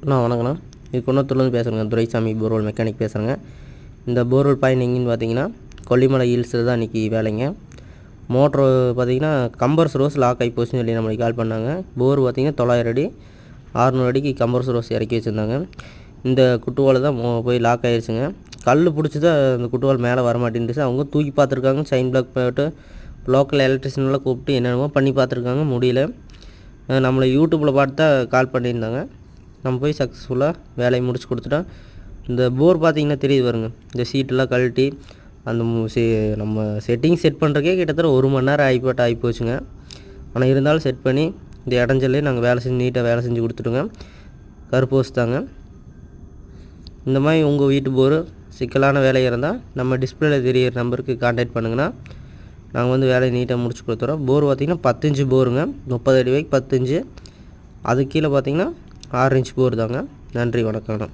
வணக்கண்ணா. இது குன்னத்தூர்லேருந்து பேசுகிறேங்க. துரைசாமி போர்வெல் மெக்கானிக் பேசுகிறேங்க. இந்த போர்வெல் பாயிண்ட் எங்கேன்னு பார்த்தீங்கன்னா கொல்லிமலை ஹில்ஸில் தான் இன்றைக்கி வேலைங்க. மோட்ரு பார்த்தீங்கன்னா கம்பர்ஸ் ரோஸ் லாக் ஆகி போச்சுன்னு சொல்லி நம்மளுக்கு கால் பண்ணாங்க. போர் பார்த்தீங்கன்னா 900 அடி 600 அடிக்கு கம்பர்ஸ் ரோஸ் இறக்கி வச்சுருந்தாங்க. இந்த குட்டுவால் தான் போய் லாக் ஆகிடுச்சுங்க. கல் பிடிச்சி தான் அந்த குட்டுவால் மேலே வரமாட்டேன்ட்டுச்சு. அவங்க தூக்கி பார்த்துருக்காங்க. சைன் பிளாக் போட்டு லோக்கல் எலக்ட்ரிஷியனெலாம் கூப்பிட்டு என்னென்னமோ பண்ணி பார்த்துருக்காங்க, முடியல. நம்மளை யூடியூப்பில் பார்த்து தான் கால் பண்ணியிருந்தாங்க. நம்ம போய் சக்ஸஸ்ஃபுல்லாக வேலையை முடிச்சு கொடுத்துட்டோம். இந்த போர் பார்த்திங்கன்னா தெரியுது பாருங்க, இந்த சீட்டெல்லாம் கழட்டி அந்த நம்ம செட் பண்ணுறக்கே கிட்டத்தட்ட 1 மணி நேரம் ஆகிப்போச்சுங்க. ஆனால் இருந்தாலும் செட் பண்ணி இந்த இடஞ்சல்லே நாங்கள் வேலை செஞ்சு நீட்டாக வேலை செஞ்சு கொடுத்துட்டோங்க. கருப்போஸ் தாங்க. இந்த மாதிரி உங்கள் வீட்டு போர் சிக்கலான வேலையாக இருந்தால் நம்ம டிஸ்பிளேல தெரியிற நம்பருக்கு கான்டாக்ட் பண்ணுங்கன்னா நாங்கள் வந்து வேலையை நீட்டாக முடிச்சு கொடுத்துறோம். போர் பார்த்திங்கன்னா 10 இன்ச்சு போருங்க, 30 அடி வைக்கு 10 இன்ச்சு. அதுக்கு கீழே பார்த்திங்கன்னா 6 இன்ச் போர் தாங்க. நன்றி, வணக்கம்.